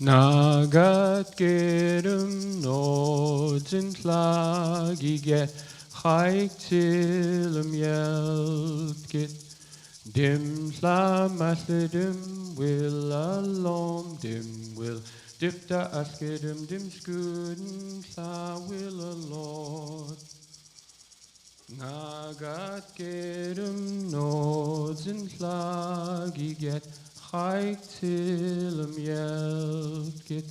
Nagat gedum nods in klagi get chaik til yelt get dim slamasledim will alom dim will dipta askedim dim skuden sa will alord Nagat gedum nods in klagi get chaik til yelt get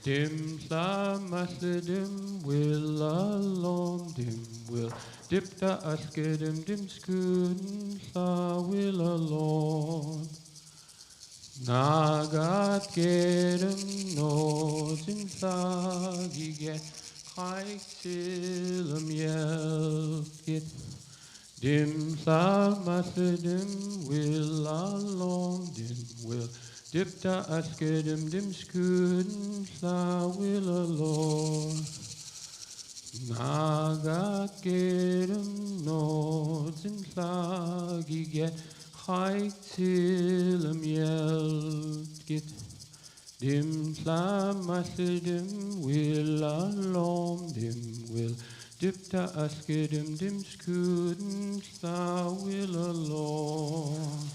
dim slamasledim will alom dim will dipta askedim dim skuden sa will alord Nagat gedum nods in klagi get chaik til yelt get dim slamasledim will alom dim will dipta askedim dim skuden sa will alord Nagat gedum nods in klagi get chaik til yelt get dim slamasledim will alom dim will dipta askedim dim skuden sa will alord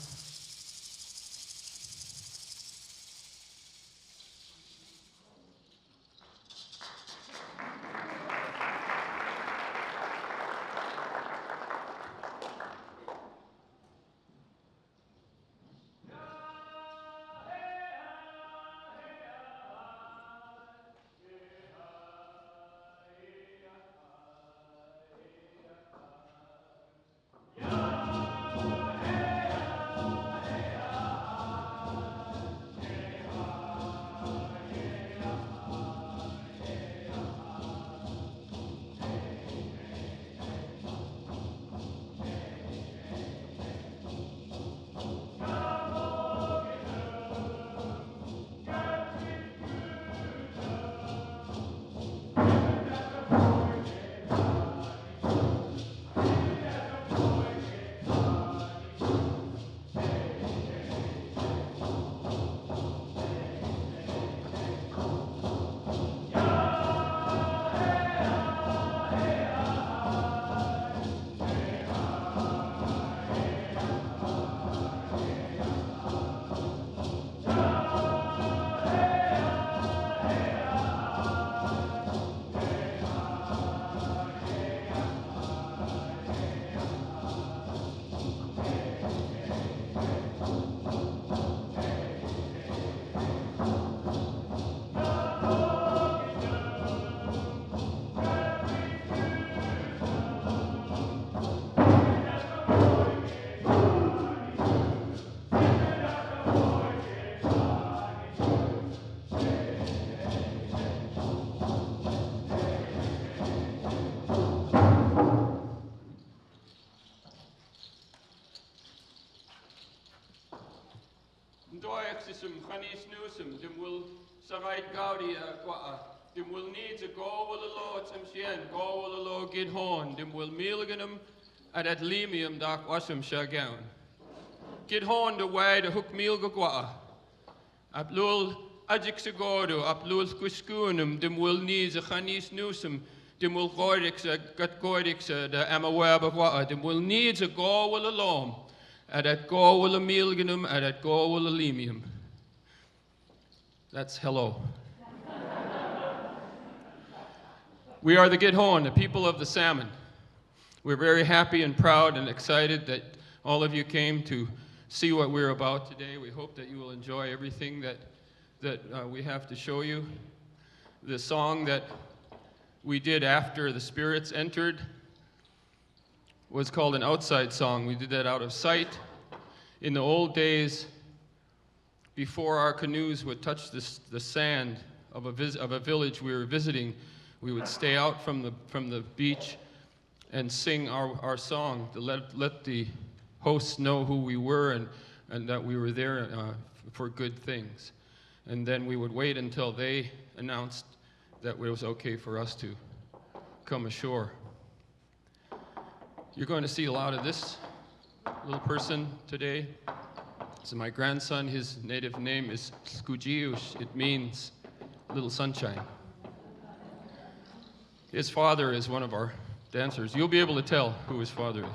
Doexism, Chanis Newsum, dim will Sarait Gaudi, dim will need to go will the Lord Shien, go will the Lord Git-Hoan, dim will Milganum at Lemium Dak Washam Shagown. Git-Hoan the way the hook Milgagwa, Aplul Ajixagodu, Aplul Squiskunum, dim will need the Chanis Newsum, dim will Goidix, Gat Goidix, the Amawabagwa, dim will need to go will alone. At go will a milganum, at go will a lemium. That's hello. We are the Git-Hoan, the people of the salmon. We're very happy and proud and excited that all of you came to see what we're about today. We hope that you will enjoy everything that we have to show you. The song that we did after the spirits entered was called an outside song. We did that out of sight. In the old days, before our canoes would touch the sand of a village we were visiting, we would stay out from the beach and sing our song to let the hosts know who we were and that we were there for good things. And then we would wait until they announced that it was okay for us to come ashore. You're going to see a lot of this little person today. So my grandson, his native name is Skujiush. It means little sunshine. His father is one of our dancers. You'll be able to tell who his father is.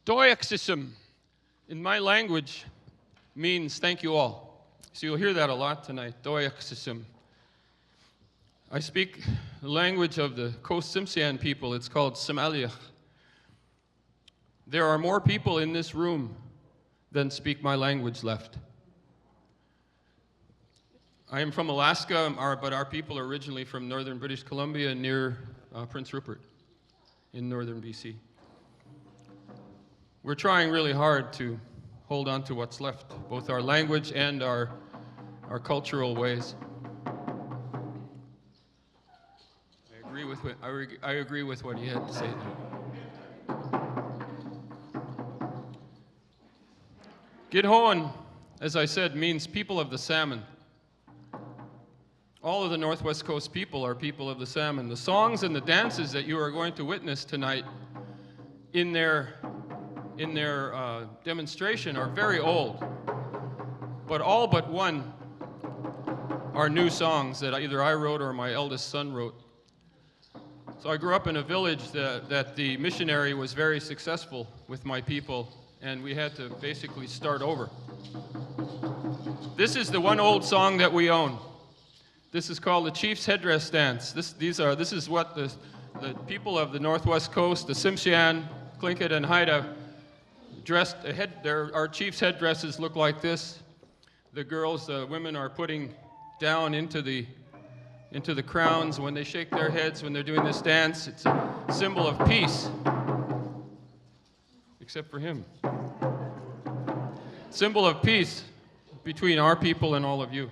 Doyaxism, in my language, means thank you all. So you'll hear that a lot tonight, Doyaxism. I speak the language of the Coast Tsimshian people. It's called Simaliach. There are more people in this room than speak my language left. I am from Alaska, but our people are originally from northern British Columbia near Prince Rupert in northern BC. We're trying really hard to hold on to what's left, both our language and our cultural ways. I agree with what he had to say there. Git-Hoan, as I said, means people of the salmon. All of the Northwest Coast people are people of the salmon. The songs and the dances that you are going to witness tonight in their demonstration are very old, but all but one are new songs that either I wrote or my eldest son wrote. So I grew up in a village that the missionary was very successful with my people, and we had to basically start over. This is the one old song that we own. This is called the Chief's Headdress Dance. This is what the people of the Northwest Coast, the Tsimshian, Tlingit, and Haida dressed. Our chief's headdresses look like this. The women are putting down into the crowns when they shake their heads when they're doing this dance. It's a symbol of peace, except for him. Symbol of peace between our people and all of you.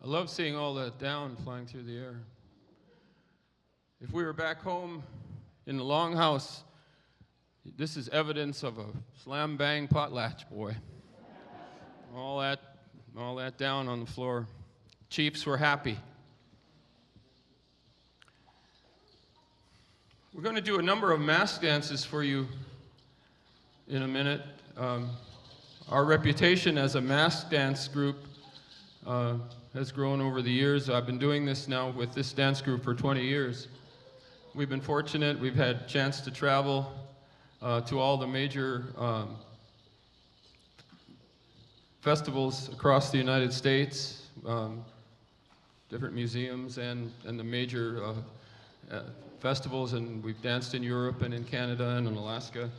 I love seeing all that down flying through the air. If we were back home in the longhouse, this is evidence of a slam bang potlatch, boy. All that down on the floor. Chiefs were happy. We're going to do a number of mask dances for you in a minute. Our reputation as a mask dance group has grown over the years. I've been doing this now with this dance group for 20 years. We've been fortunate. We've had a chance to travel to all the major festivals across the United States, different museums and the major festivals, and we've danced in Europe and in Canada and in Alaska.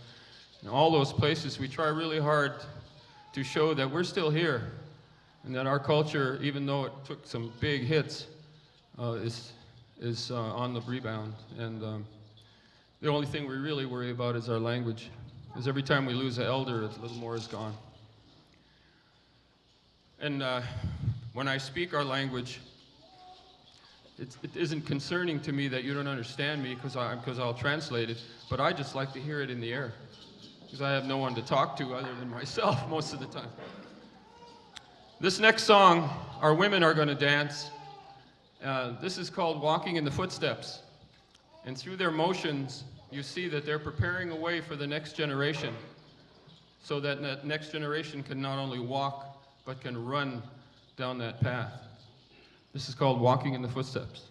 In all those places, we try really hard to show that we're still here, and that our culture, even though it took some big hits, is on the rebound. And the only thing we really worry about is our language, because every time we lose an elder, a little more is gone. And when I speak our language, it isn't concerning to me that you don't understand me, because I'll translate it, but I just like to hear it in the air, because I have no one to talk to other than myself most of the time. This next song, our women are going to dance. This is called Walking in the Footsteps. And through their motions, you see that they're preparing a way for the next generation, so that that next generation can not only walk, but can run down that path. This is called Walking in the Footsteps.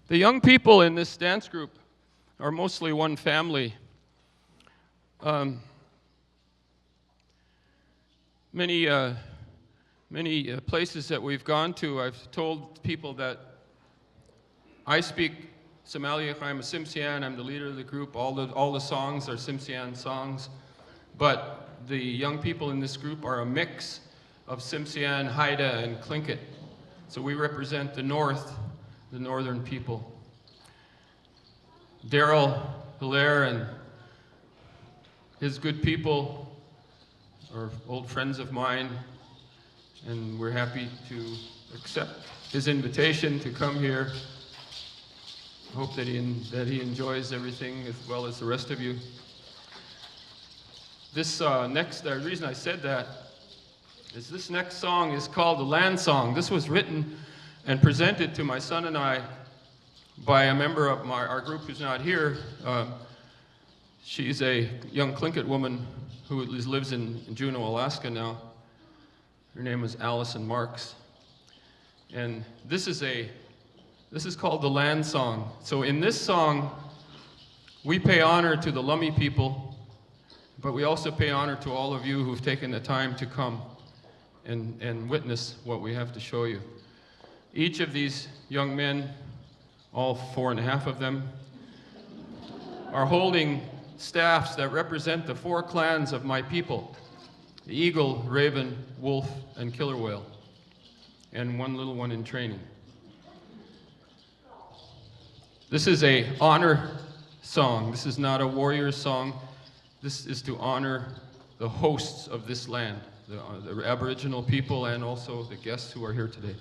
The young people in this dance group are mostly one family. Many places that we've gone to, I've told people that I speak Somali. I'm a Tsimshian. I'm the leader of the group. All the songs are Tsimshian songs, but the young people in this group are a mix of Tsimshian, Haida, and Tlingit. So we represent the north, the northern people. Daryl Hilaire and his good people are old friends of mine, and we're happy to accept his invitation to come here. I hope that he enjoys everything as well as the rest of you. This the reason I said that is this next song is called the Land Song. This was written and presented to my son and I by a member of our group who's not here. She's a young Tlingit woman who lives in Juneau, Alaska now. Her name is Allison Marks. And this is called the Land Song. So in this song, we pay honor to the Lummi people, but we also pay honor to all of you who've taken the time to come and witness what we have to show you. Each of these young men, all 4.5 of them, are holding staffs that represent the 4 clans of my people: the eagle, raven, wolf, and killer whale, and one little one in training. This is an honor song. This is not a warrior song. This is to honor the hosts of this land, the Aboriginal people and also the guests who are here today.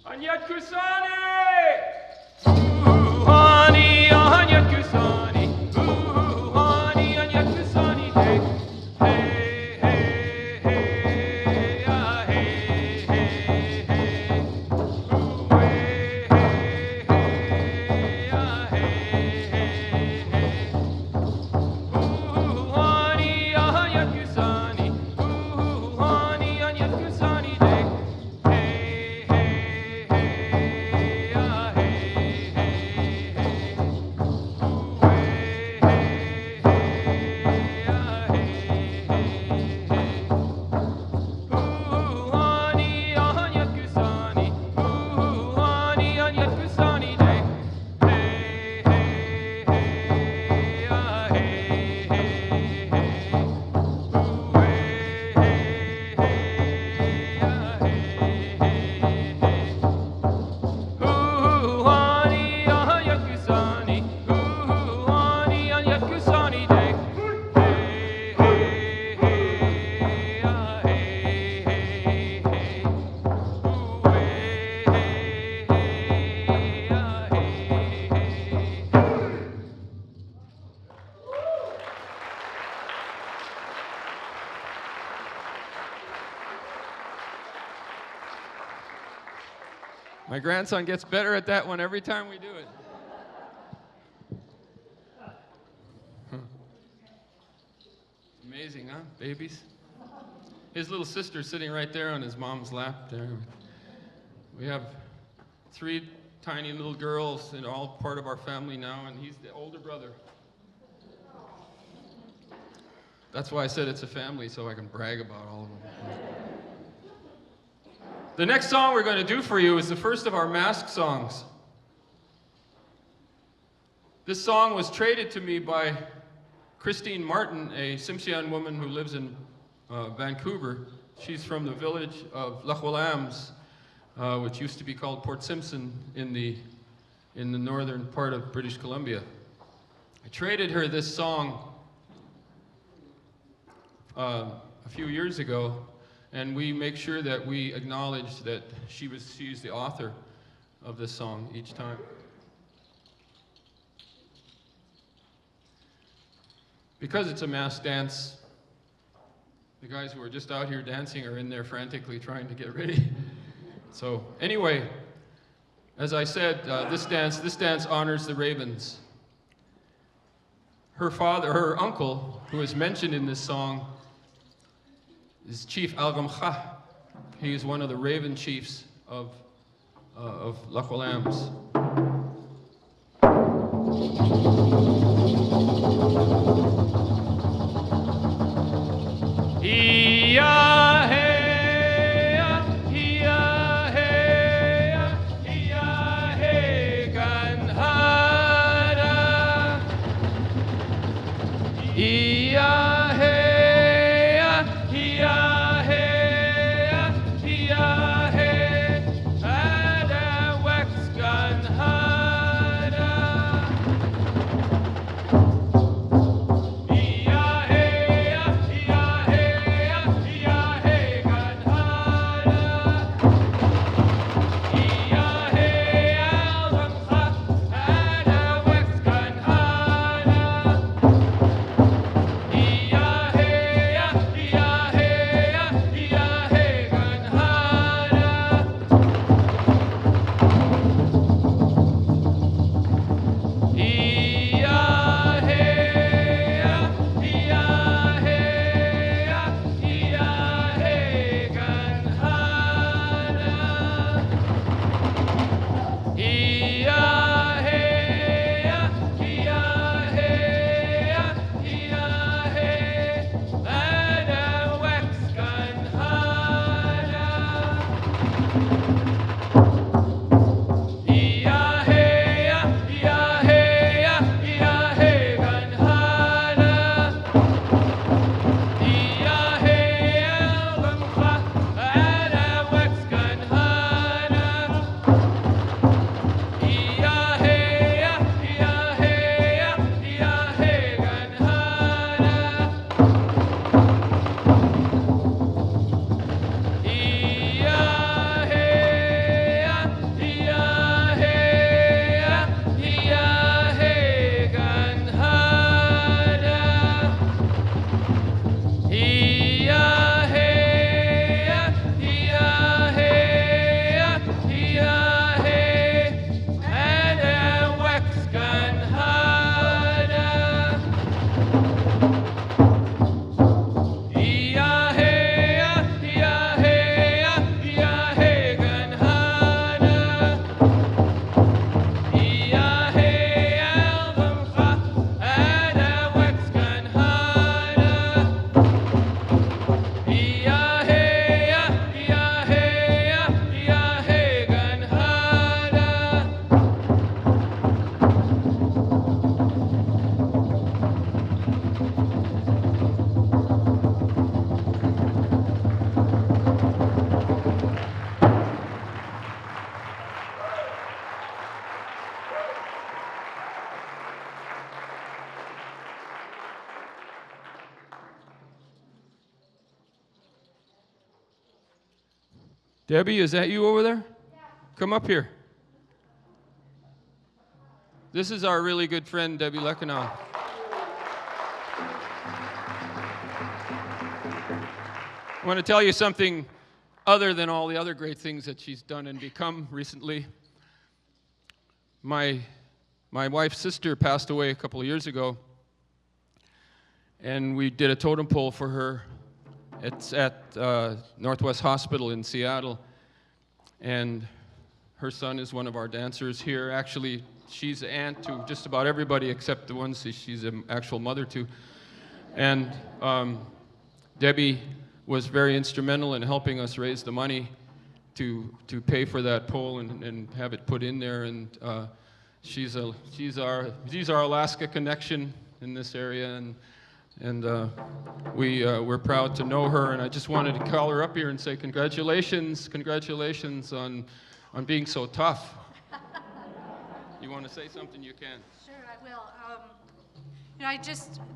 Anyat Kusani! Ooh, honey, Anyat Kusani! Ooh, honey, Anyat Kusani! Hey, hey, hey, ah, hey, hey, hey. Ooh, hey, hey, hey, ah, hey, hey, hey. Ooh, honey, Anyat Kusani! Ooh, honey, Anyat Kusani! Hey, hey, hey, ah, hey, hey, hey. Ooh, hey, hey, hey, ah, hey, hey, hey. Ooh, honey, Anyat Kusani! Ooh, honey, Anyat Kusani! Hey, hey, hey, ah, hey, hey, hey. Ooh, hey, hey, hey, ah, hey, hey, hey. Ooh, honey, Anyat Kusani! Ooh, honey, Anyat Kusani! Hey, hey, hey, ah, hey, hey, hey. Ooh, hey, hey, hey, ah, hey, hey, hey. My grandson gets better at that one every time we do it. Amazing, huh? Babies. His little sister's sitting right there on his mom's lap there. We have 3 tiny little girls and all part of our family now, and he's the older brother. That's why I said it's a family, so I can brag about all of them. The next song we're going to do for you is the first of our mask songs. This song was traded to me by Christine Martin, a Tsimshian woman who lives in Vancouver. She's from the village of Lachwalams, which used to be called Port Simpson in the northern part of British Columbia. I traded her this song a few years ago, and we make sure that we acknowledge that she's the author of this song each time. Because it's a mass dance, the guys who are just out here dancing are in there frantically trying to get ready. So anyway, as I said, this dance honors the ravens. Her uncle, who is mentioned in this song, is Chief Algamcha. He is one of the raven chiefs of Lachwalams. Debbie, is that you over there? Yeah. Come up here. This is our really good friend, Debbie Leckenau. I want to tell you something other than all the other great things that she's done and become recently. My wife's sister passed away a couple of years ago, and we did a totem pole for her. It's at Northwest Hospital in Seattle, and her son is one of our dancers here. Actually, she's an aunt to just about everybody except the ones she's an actual mother to. And Debbie was very instrumental in helping us raise the money to pay for that pole and have it put in there. And she's our Alaska connection in this area, and we're proud to know her. And I just wanted to call her up here and say congratulations on being so tough. You want to say something? You can. Sure, I will.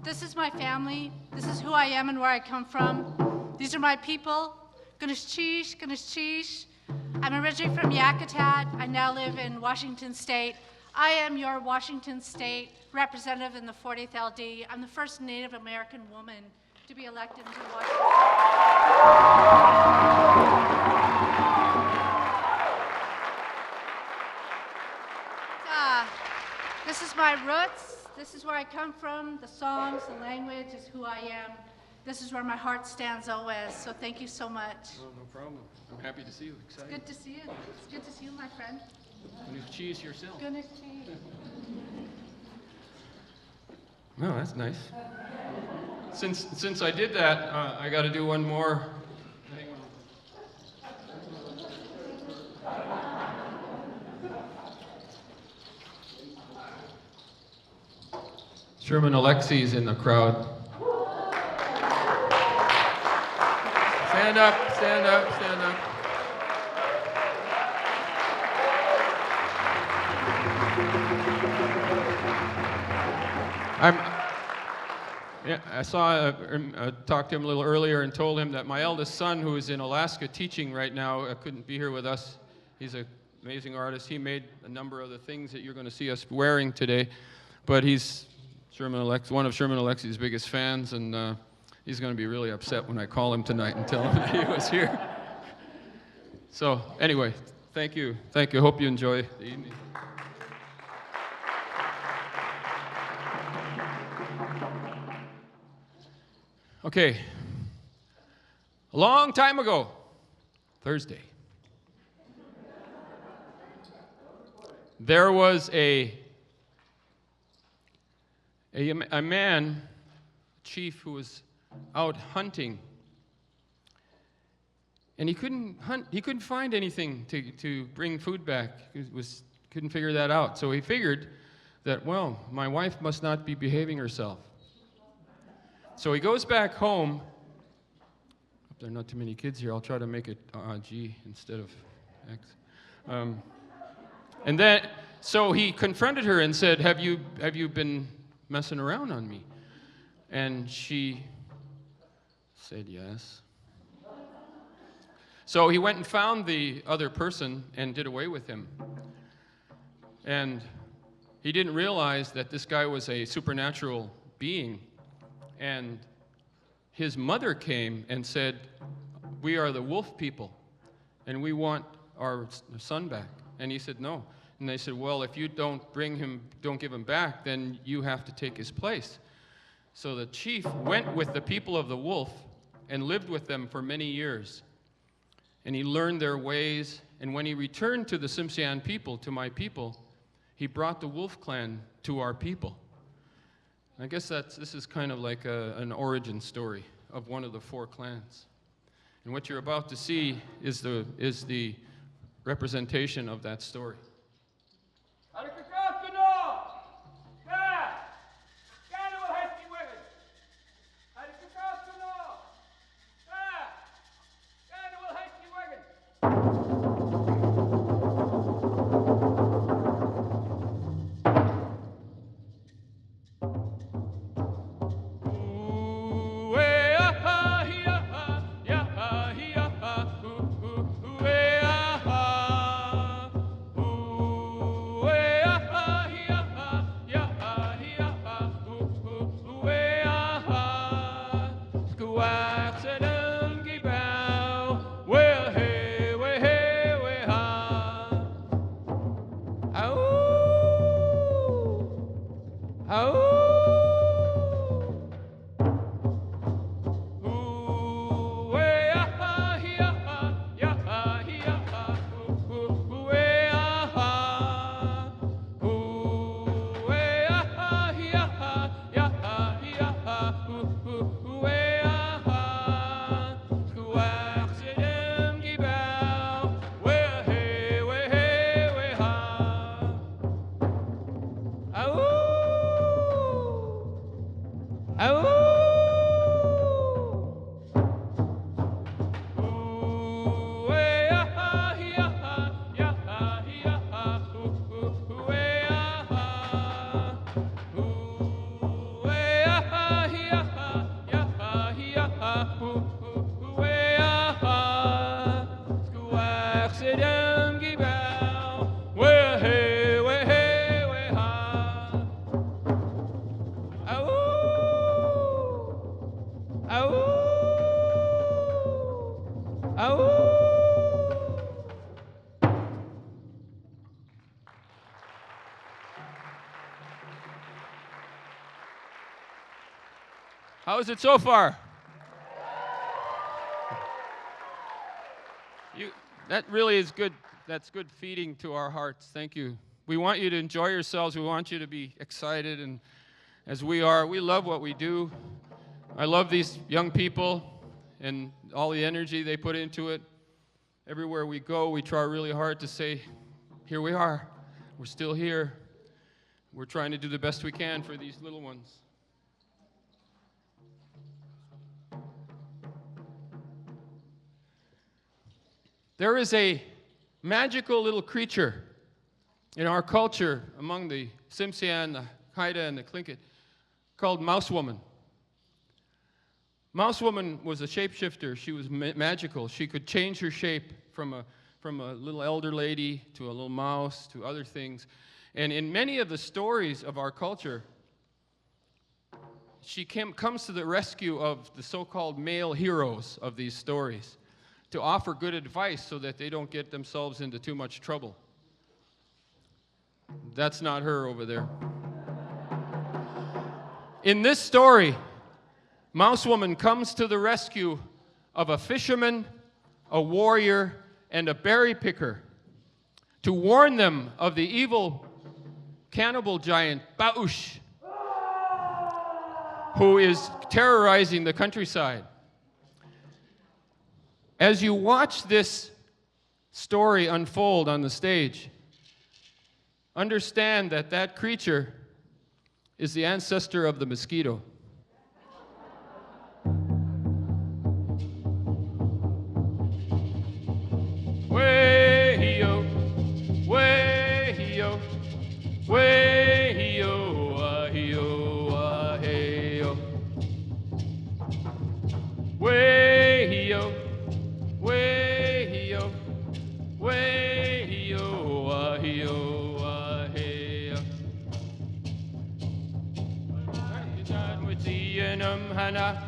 This is my family. This is who I am and where I come from. These are my people. Ganeshcheesh, Ganeshcheesh. I'm originally from Yakutat. I now live in Washington State. I am your Washington State representative in the 40th LD. I'm the first Native American woman to be elected into Washington State. This is my roots. This is where I come from. The songs, the language is who I am. This is where my heart stands always. So thank you so much. Oh, no problem. I'm happy to see you. Excited. It's good to see you. It's good to see you, my friend. Cheese yourself. Goodness cheese. Oh, that's nice. Since I did that, I got to do one more. Hang on. Sherman Alexie's in the crowd. Stand up, stand up, stand up. I talked to him a little earlier and told him that my eldest son, who is in Alaska teaching right now, couldn't be here with us. He's an amazing artist. He made a number of the things that you're going to see us wearing today, but he's one of Sherman Alexie's biggest fans, and he's going to be really upset when I call him tonight and tell him that he was here. So anyway, thank you. Thank you. Hope you enjoy the evening. Okay. A long time ago, Thursday, there was a man, chief, who was out hunting, and he couldn't find anything to bring food back. He couldn't figure that out. So he figured that, well, my wife must not be behaving herself. So he goes back home. Hope there are not too many kids here. I'll try to make it G instead of X. And then, so he confronted her and said, have you been messing around on me? And she said yes. So he went and found the other person and did away with him. And he didn't realize that this guy was a supernatural being. And his mother came and said, we are the wolf people, and we want our son back. And he said, no. And they said, well, if you don't give him back, then you have to take his place. So the chief went with the people of the wolf and lived with them for many years. And he learned their ways. And when he returned to the Tsimshian people, to my people, he brought the wolf clan to our people. I guess this is kind of like an origin story of one of the 4 clans. And what you're about to see is the representation of that story. Way waxadum gibao, well hey, way hey, way ha. Ow, ow. How is it so far? That really is good. That's good feeding to our hearts. Thank you. We want you to enjoy yourselves. We want you to be excited, and as we are, we love what we do. I love these young people and all the energy they put into it. Everywhere we go, we try really hard to say, here we are. We're still here. We're trying to do the best we can for these little ones. There is a magical little creature in our culture among the Tsimshian, the Haida, and the Tlingit called Mouse Woman. Mouse Woman was a shapeshifter. She was magical. She could change her shape from a little elder lady to a little mouse to other things. And in many of the stories of our culture, she comes to the rescue of the so-called male heroes of these stories to offer good advice so that they don't get themselves into too much trouble. That's not her over there. In this story, Mouse Woman comes to the rescue of a fisherman, a warrior, and a berry picker to warn them of the evil cannibal giant Bausch, who is terrorizing the countryside. As you watch this story unfold on the stage, understand that that creature is the ancestor of the mosquito. Way-hee-yo, way-hee-yo, way-hee-yo, ah-hee-yo, ah-hey-yo. Way-hee-yo, way-hee-yo, way-hee-yo, ah-hee-yo, ah-hey-yo. Dad with the hana,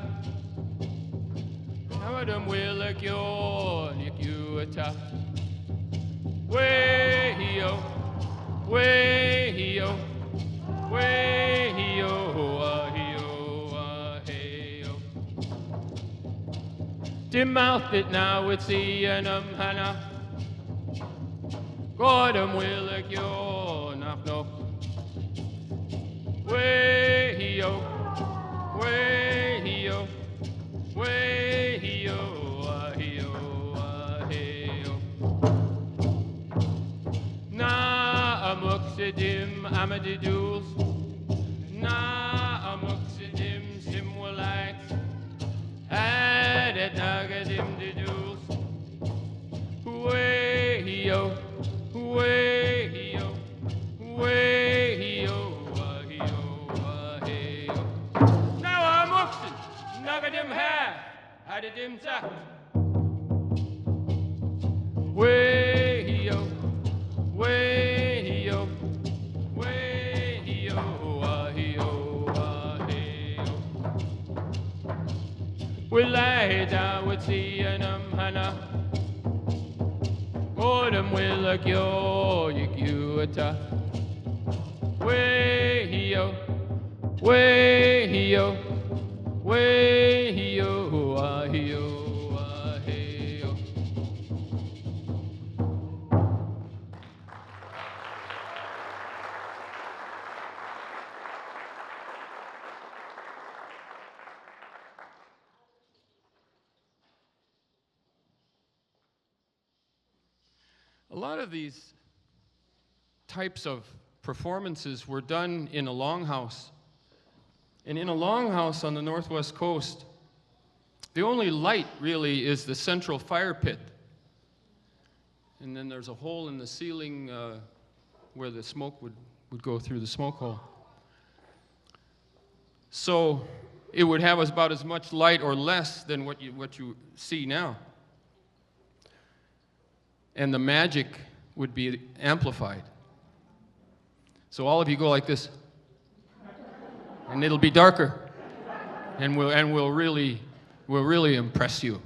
Nawadam will like your nick you attack. Way-hee-yo, way-hee-yo, way-hee-yo, ah-hee-yo, ah-hey-yo. Dim mouth it now with the hana. Godam will like your knock no. Way-hee-yo, way-hee-yo, way-hee-yo, ah-hee-yo, ah-hey-yo. Na-amuxidim amadidules, na-amuxidim simwalax, adet nagadim didules. Way-hee-yo, way-hee-yo, way-hee-yo, ah-hee-yo, ah-hey-yo. Now I'm muxin, nagadim ha, hadidim zak. Way-hee-yo, way-hee-yo, way-hee-yo, ah-hee-yo, ah-hey-yo. Well, Waida Wutianum Hana Odom Willak Yo Yikuata Way-hio, way-hio, way-hio, ah-hio, ah-hio. A lot of these types of performances were done in a longhouse. And in a longhouse on the northwest coast, the only light really is the central fire pit. And then there's a hole in the ceiling where the smoke would go through the smoke hole. So it would have about as much light or less than what you see now. And the magic would be amplified. So all of you go like this, and it'll be darker, and we'll really impress you.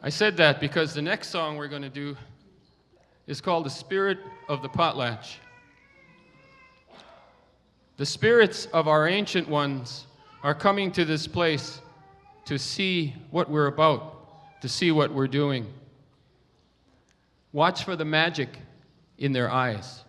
I said that because the next song we're going to do is called "The Spirit of the Potlatch." The spirits of our ancient ones are coming to this place to see what we're about, to see what we're doing. Watch for the magic in their eyes.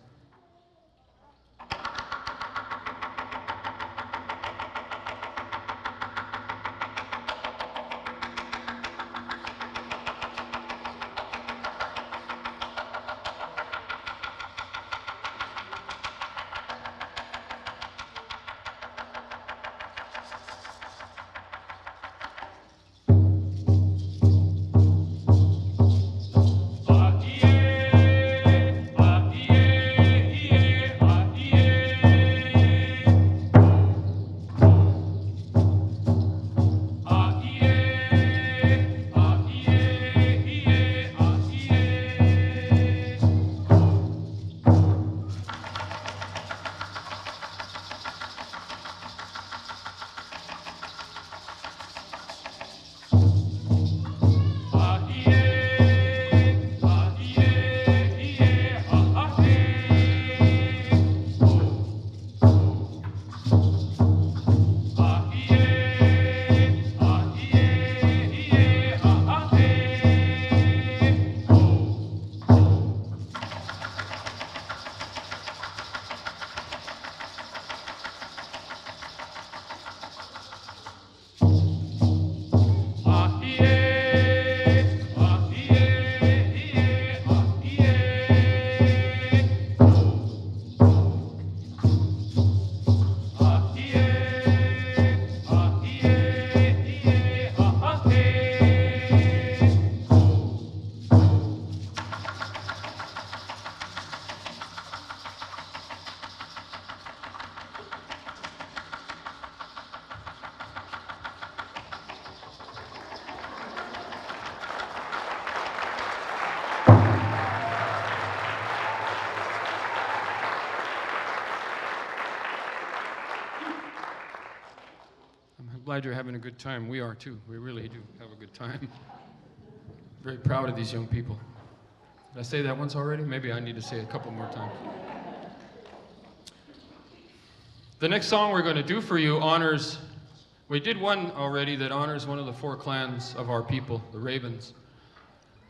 Glad you're having a good time. We are too. We really do have a good time. Very proud of these young people. Did I say that once already? Maybe I need to say it a couple more times. The next song we're going to do for you honors, we did one already that honors one of the 4 clans of our people, the Ravens.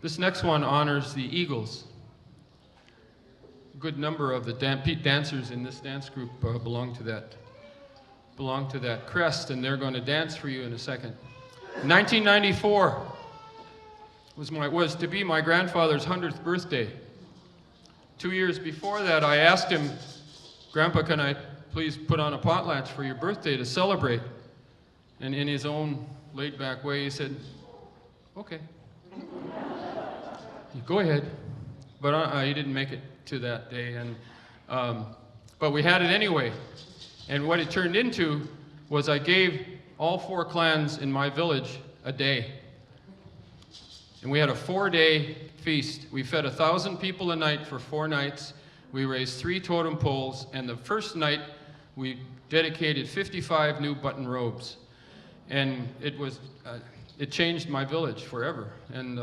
This next one honors the Eagles. A good number of the dancers in this dance group belong to that crest, and they're going to dance for you in a second. 1994 was to be my grandfather's 100th birthday. 2 years before that, I asked him, "Grandpa, can I please put on a potlatch for your birthday to celebrate?" And in his own laid-back way, he said, "Okay, go ahead." But he didn't make it to that day, but we had it anyway. And what it turned into was I gave all 4 clans in my village a day. And we had a 4-day feast. We fed 1,000 people a night for 4 nights. We raised 3 totem poles, and the first night we dedicated 55 new button robes. And it changed my village forever. And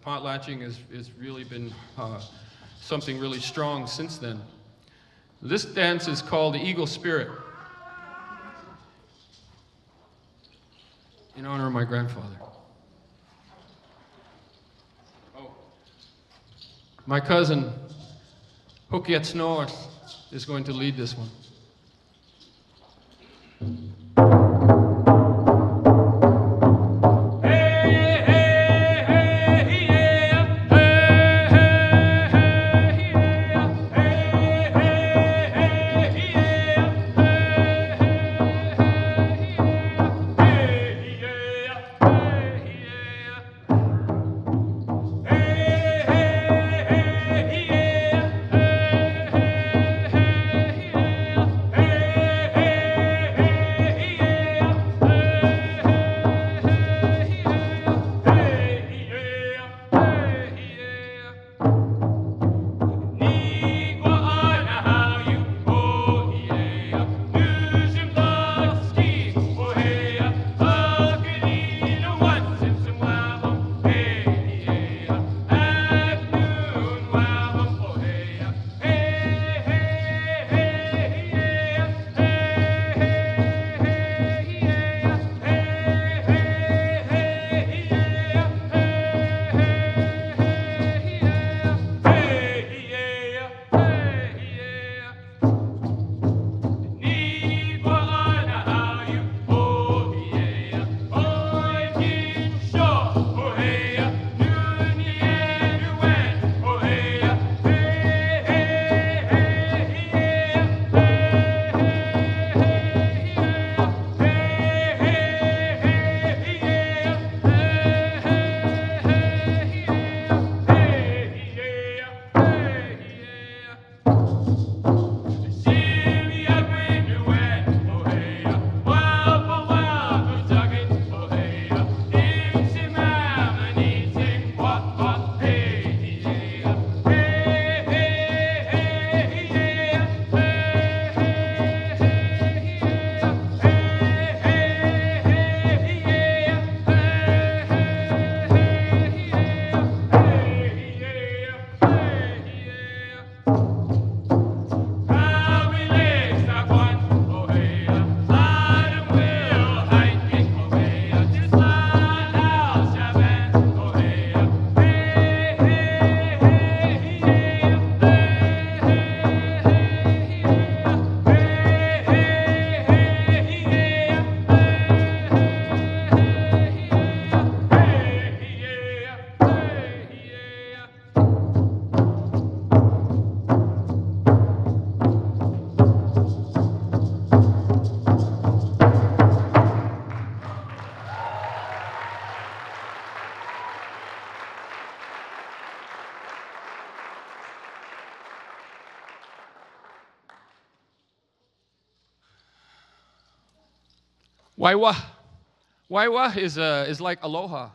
potlatching has really been something really strong since then. This dance is called the Eagle Spirit, in honor of my grandfather. Oh. My cousin, Hokiet Snorth, is going to lead this one. Waiwa. Waiwa is like aloha.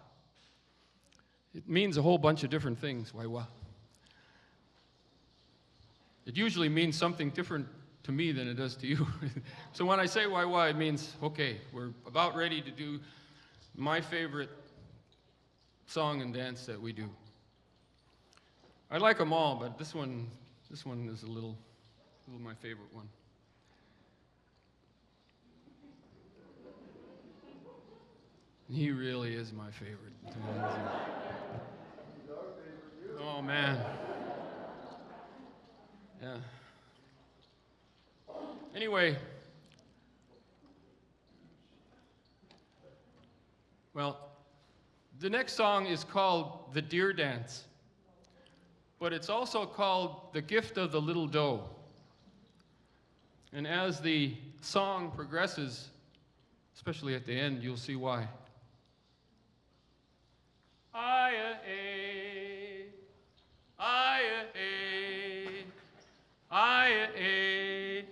It means a whole bunch of different things, waiwa. It usually means something different to me than it does to you. So when I say waiwa, it means, okay, we're about ready to do my favorite song and dance that we do. I like them all, but this one is a little my favorite one. He really is my favorite. Oh, man. Yeah. Anyway, well, the next song is called The Deer Dance, but it's also called The Gift of the Little Doe. And as the song progresses, especially at the end, you'll see why. Aya-eh, aya-eh, aya-eh,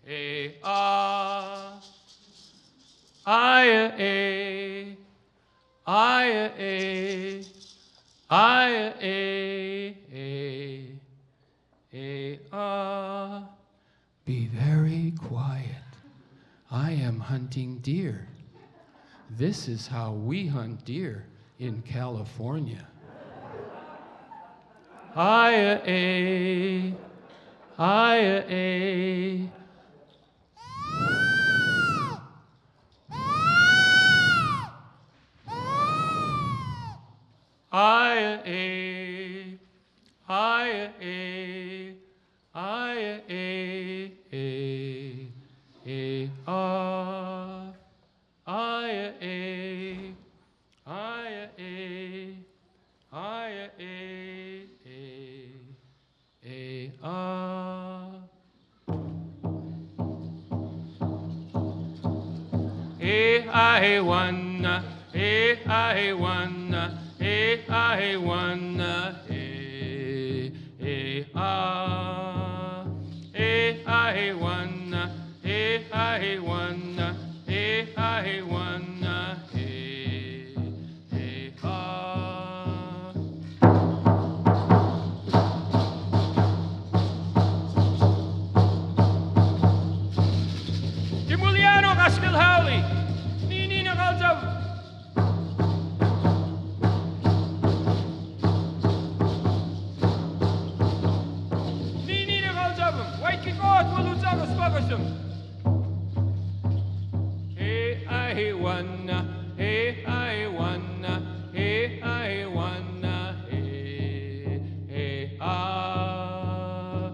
eh-ah, aya-eh, aya-eh, aya-eh, eh-ah. Be very I am hunting deer. This is how we hunt deer in California. Hi-ya-ay, hi-ya-ay. Hi-ya-ay, hi-ya-ay, hi-ya-ay, ah, hi-ya-ay, hi-ya-ay, hi-ya-ay, ah. I wanna, I wanna, I wanna, ah. I wanna, I wanna, I wanna, ah. Timuliano Castilhauli, Nini Nakalzav. Nini Nakalzav, Waikikot Waluzaka Spagasum. I wanna, I wanna, I wanna, ah.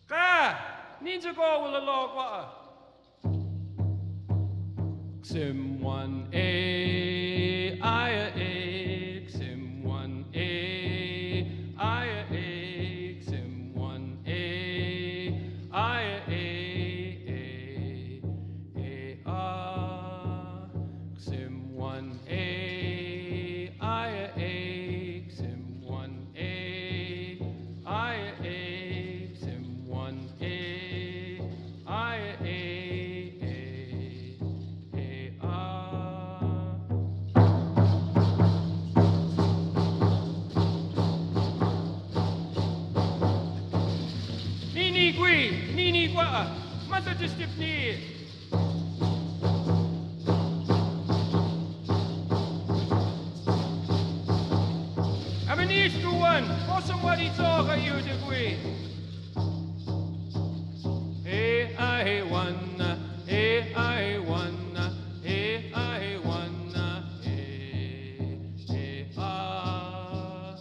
Ka, Ninja Go will a log water. Sim 1A, I-A, Sim 1A, I-A, Sim 1A, I-A, A-A, Sim 1A, I-A, Sim 1A, I-A, Sim 1A, I-A, Nini Gui, Nini Gua, Masa Distifni. Amanish to one, for somebody talk at you to Gui. I wanna, I wanna, I wanna, ah.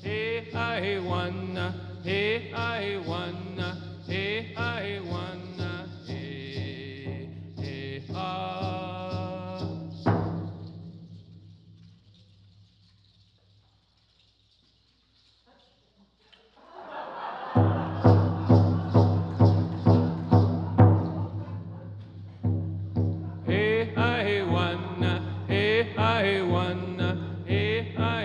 I wanna, I wanna, I wanna, ah. I wanna, I wanna, I wanna, ah. I wanna, I wanna, I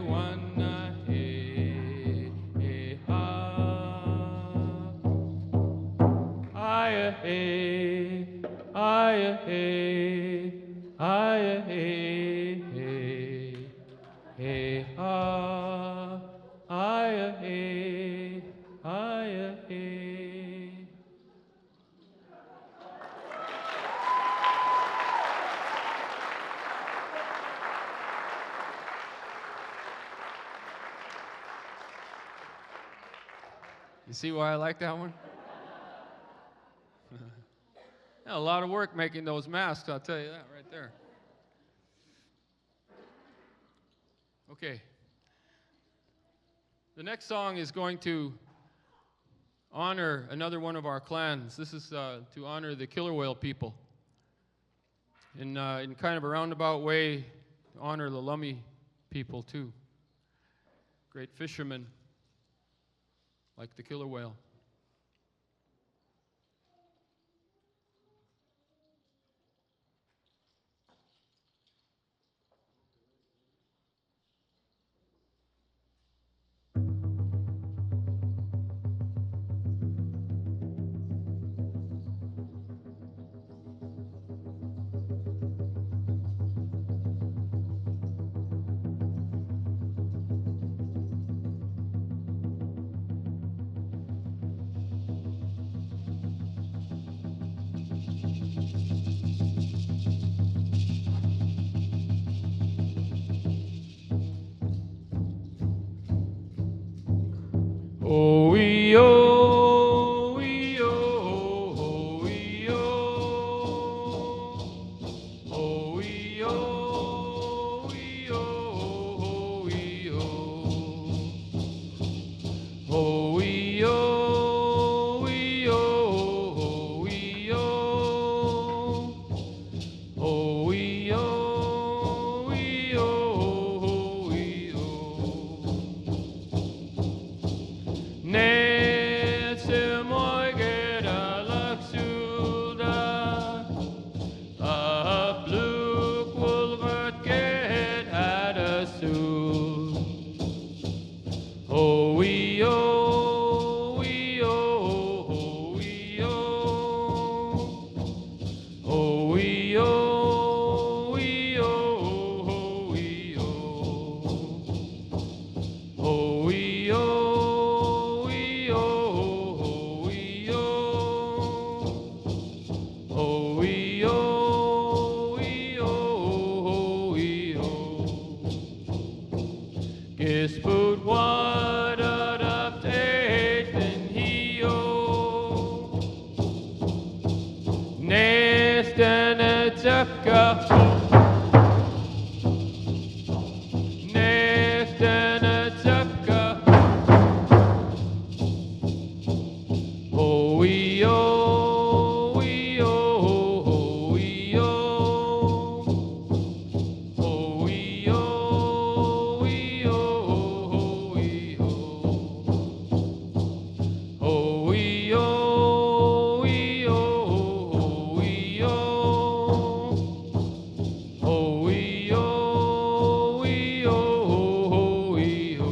wanna, ah. You see why I like that one? A lot of work making those masks, I'll tell you that right there. Okay. The next song is going to honor another one of our clans. This is to honor the killer whale people. In kind of a roundabout way, to honor the Lummi people too. Great fishermen like the killer whale. Oh, wee, oh, wee, oh. Oh, wee, oh, wee, oh, wee, oh. Oh, wee, oh, wee, oh, wee, oh. Oh, wee, oh, wee, oh, wee, oh. Netse moigera laksulda, a blue wolvert get had a soul. Oh, wee, oh, wee, oh, wee, oh. Oh, wee, oh, wee, oh, wee, oh. Oh, wee, oh, wee, oh, wee, oh. Oh, wee, oh, wee, oh, wee, oh. Gesput water up in heo. Nest and a tucker. Nest and a tucker. Oh, wee, oh, wee, oh, wee, oh. Oh, wee, oh, wee, oh, wee, oh. Oh, wee, oh, wee, oh, wee, oh. Oh, wee, oh, wee, oh, wee, oh.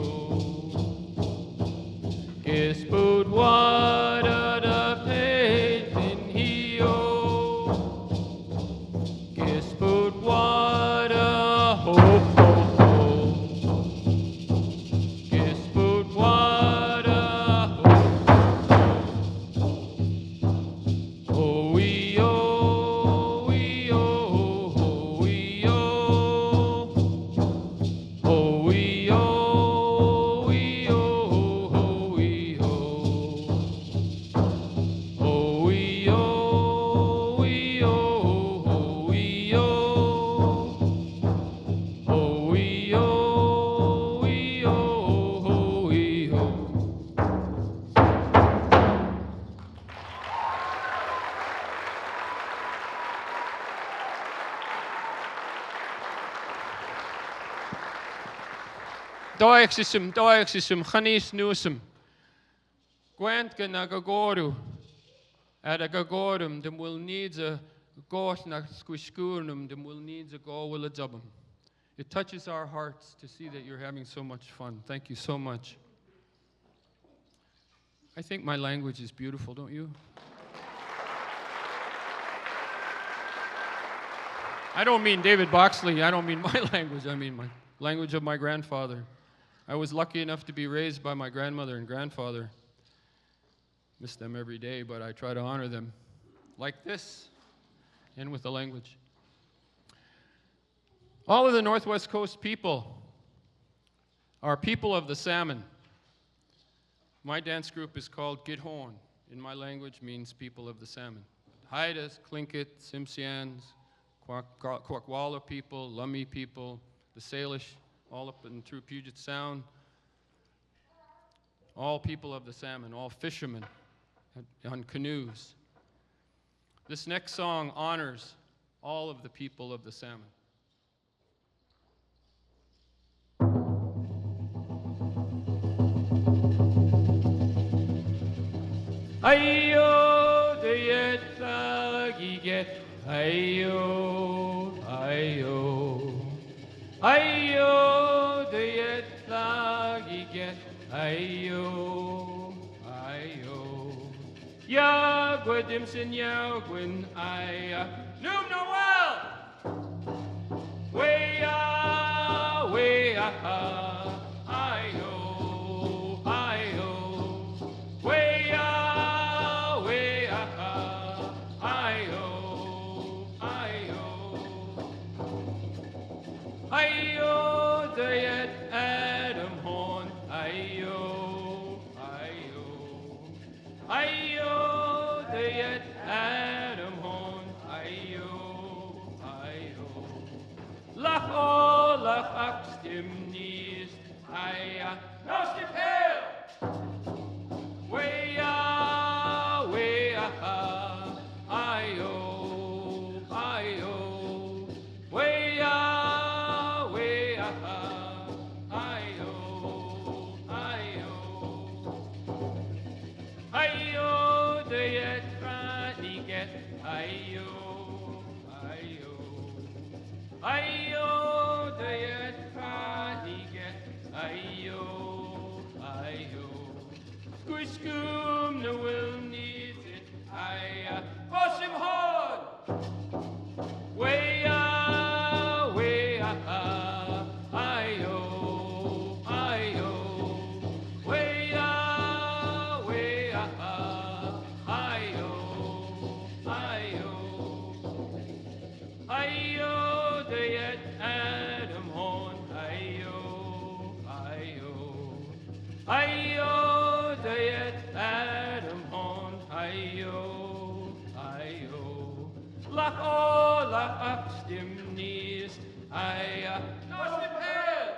Gesput water the faith in heo. Gesput water, ho, ho, ho. Gesput water, ho, ho. Oh, wee, oh, wee, oh, wee, oh. Oh, wee, oh, wee, oh, wee, oh. Oh, wee, oh, wee, oh, wee, oh. Oh, wee, oh, wee, oh, wee, oh. Doexisum, chanis nusum. Gwent gan ag agoru. At ag agorum, dem will needs a gosh na squishkurnum, dem will needs a go will a jubum. It touches our hearts to see that you're having so much fun. Thank you so much. I think my language is beautiful, don't you? I don't mean David Boxley. I don't mean my language. I mean my language of my grandfather. I was lucky enough to be raised by my grandmother and grandfather. Miss them every day, but I try to honor them like this and with the language. All of the Northwest Coast people are people of the salmon. My dance group is called Git-Hoan. In my language means people of the salmon. Haidas, Tlingit, Tsimshians, Kwakwala people, Lummi people, the Salish, all up and through Puget Sound. All people of the salmon, all fishermen on canoes. This next song honors all of the people of the salmon. Ayo, de yet lagiget, ayo, ayo. Ayo, de yet lagiget, ayo, ayo. Ya gwedim sin ya gwyn aya. Num Noel! Wea, wea, ayo, ayo. Wea, wea, ayo, ayo. Ayo, de yet Adam horn, ayo, ayo. Ayo, de yet Adam hon. Ayo, ayo. Lach o, lach ak stim niest. Aya, no stim hell. Way ah, ayo, ayo. Way ah, ayo, ayo. Ayo, de yet get. Ayo, ayo. Ayo, de yet get. Ayo, ayo. Squishkum, no will need it. Aya, push him hard. Way ah, ayo, ayo. Way ah, ayo, ayo. Ayo, de yet Adam horn. Ayo, ayo. Ayo, de yet Adam horn. Ayo, ayo. Lach o, lach ak stim niest. Aya, no stim hell.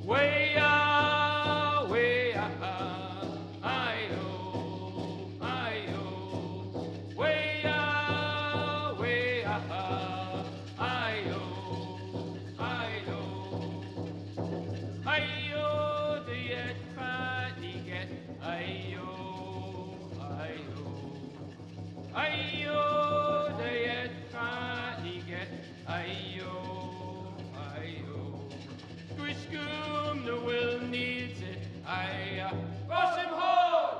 Way ah, ayo, ayo. Way ah, ayo, ayo. Ayo, de yet get. Ayo, ayo. Ayo, de yet get. Ayo, ayo. Squishkum, the will needs it. Aya, push him hard.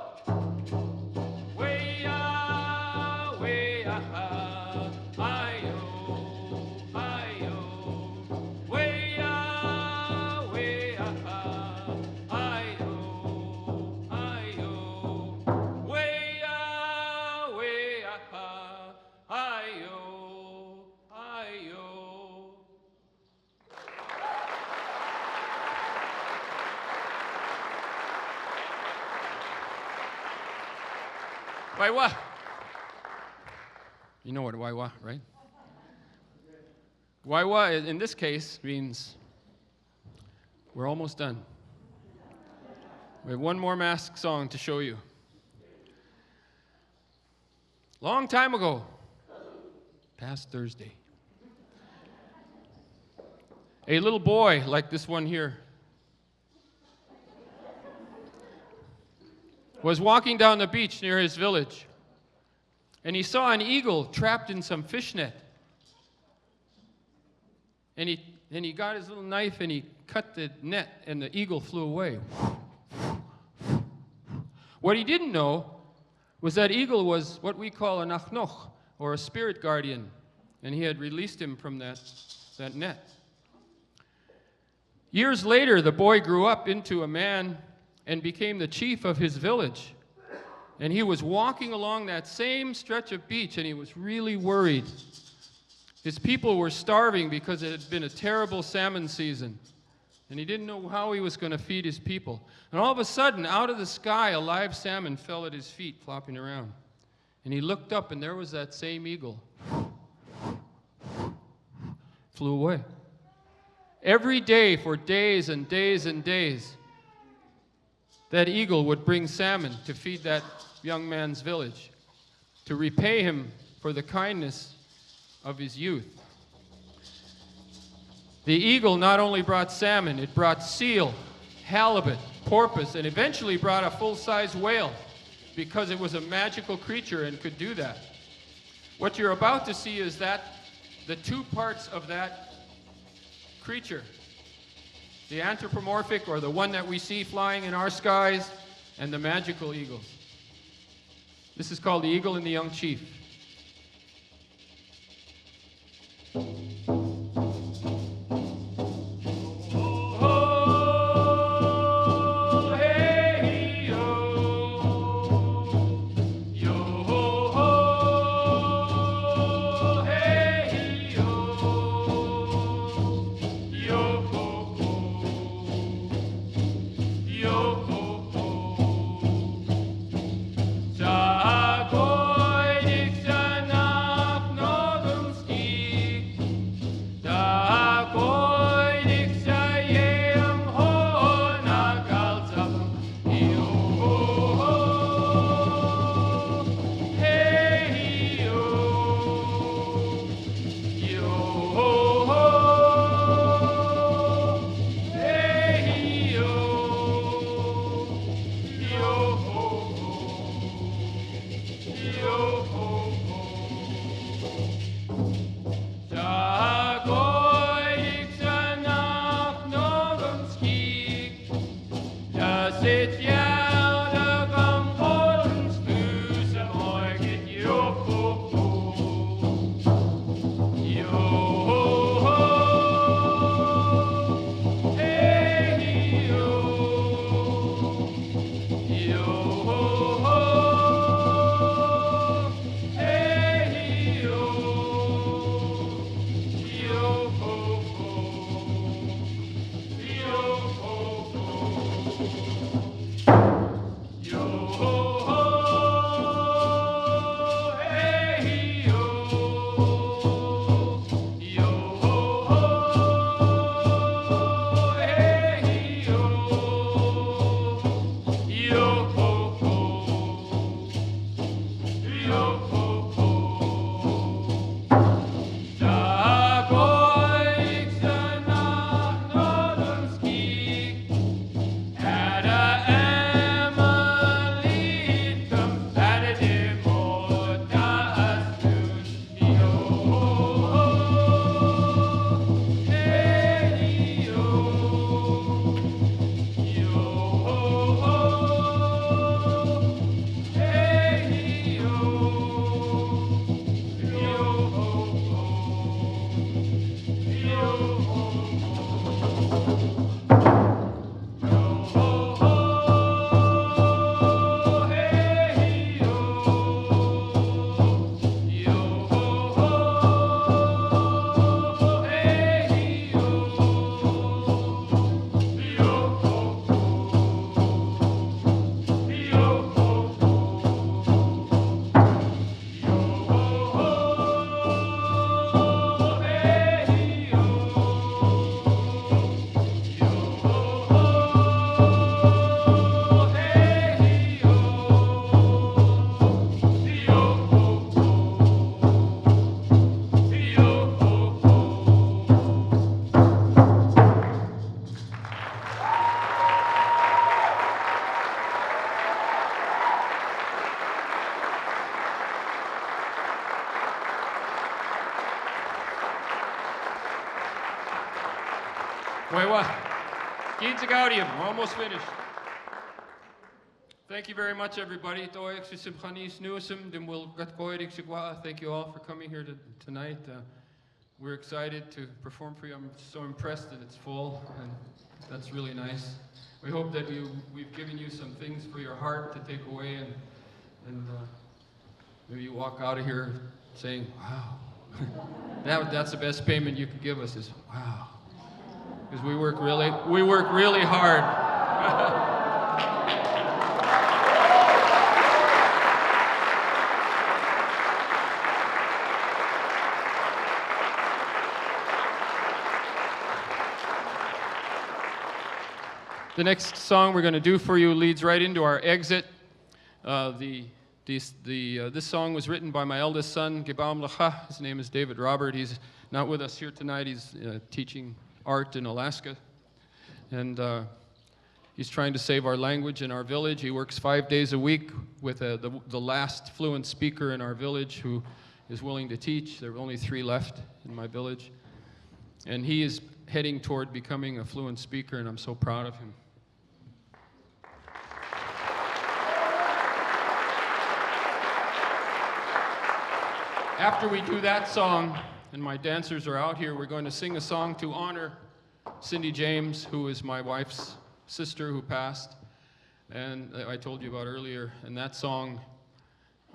Way ah, ayo, ayo. Way ah, ayo, ayo. Way ah, ayo, ayo. Waiwa. You know what waiwa, right? Waiwa, in this case, means we're almost done. We have one more mask song to show you. Long time ago, past Thursday, a little boy like this one here was walking down the beach near his village, and he saw an eagle trapped in some fishnet. And he got his little knife and he cut the net, and the eagle flew away. What he didn't know was that eagle was what we call a nachnoch, or a spirit guardian, and he had released him from that net. Years later, the boy grew up into a man and became the chief of his village. And he was walking along that same stretch of beach, and he was really worried. His people were starving because it had been a terrible salmon season, and he didn't know how he was going to feed his people. And all of a sudden, out of the sky, a live salmon fell at his feet, flopping around. And he looked up, and there was that same eagle. Flew away. Every day, for days and days and days, that eagle would bring salmon to feed that young man's village, to repay him for the kindness of his youth. The eagle not only brought salmon, it brought seal, halibut, porpoise, and eventually brought a full-size whale, because it was a magical creature and could do that. What you're about to see is that the two parts of that creature, the anthropomorphic, or the one that we see flying in our skies, and the magical eagle. This is called The Eagle and the Young Chief. Wait, what? Kids Gaudium, we're almost finished. Thank you very much, everybody. Thank you all for coming here tonight. We're excited to perform for you. I'm so impressed that it's full, and that's really nice. We hope that we've given you some things for your heart to take away, and maybe you walk out of here saying, wow. That's the best payment you could give us is, wow. Because we work really hard. The next song we're going to do for you leads right into our exit. This song was written by my eldest son, Gebaum Lacha. His name is David Robert. He's not with us here tonight. He's teaching art in Alaska. And he's trying to save our language in our village. He works 5 days a week with the last fluent speaker in our village who is willing to teach. There are only 3 left in my village. And he is heading toward becoming a fluent speaker, and I'm so proud of him. After we do that song, and my dancers are out here, we're going to sing a song to honor Cindy James, who is my wife's sister who passed, and I told you about earlier. And that song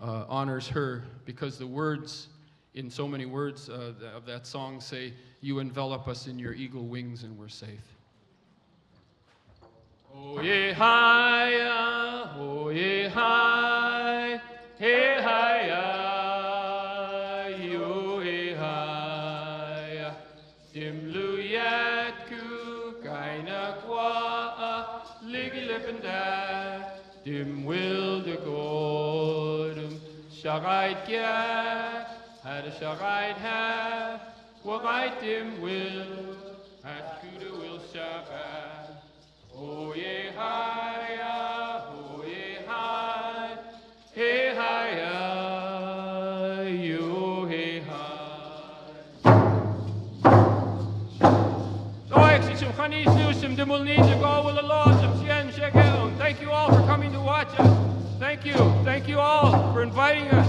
honors her because the words, in so many words of that song say, "You envelop us in your eagle wings and we're safe." Oh yeah, hi, oh yeah, hi, hey hi. Dem wilde godem, shareit gert, had a shareit have, wareit dem will, at gude will shabbat. Oh ye hi, oh ye hi, hey hi, you hey hi. So I see some honey, some dimul needs to go with the Lord, some shen shekel. Thank you all for coming to watch us. Thank you. Thank you all for inviting us.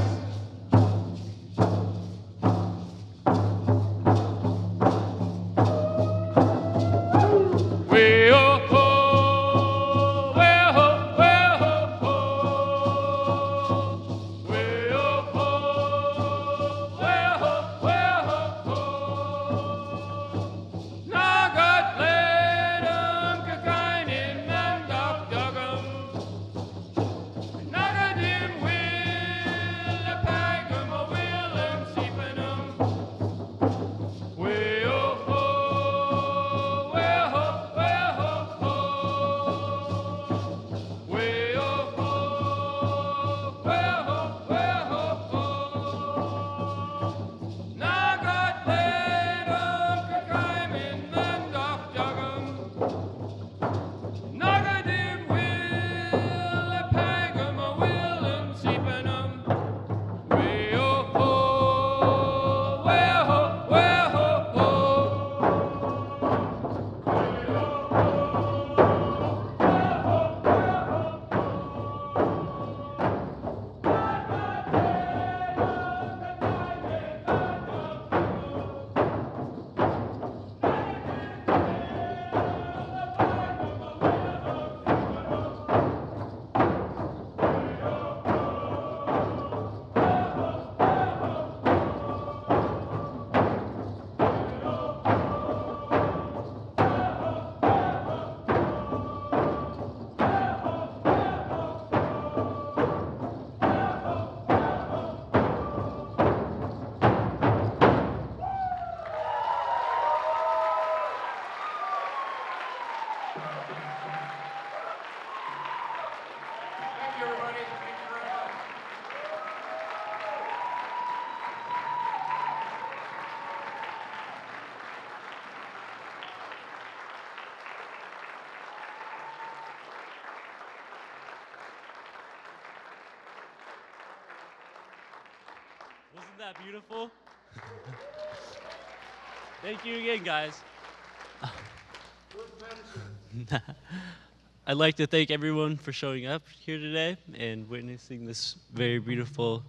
Wasn't that beautiful? Thank you again, guys. I'd like to thank everyone for showing up here today and witnessing this very beautiful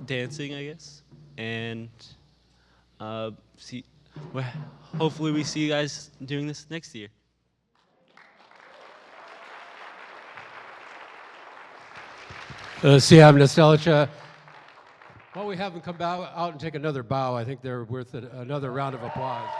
dancing, I guess. And hopefully we see you guys doing this next year. Siam Nostalgia. While we have them come out and take another bow, I think they're worth another round of applause.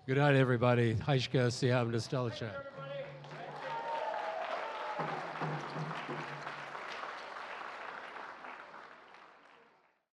Good night, everybody. Haishka Siam Nostalgia.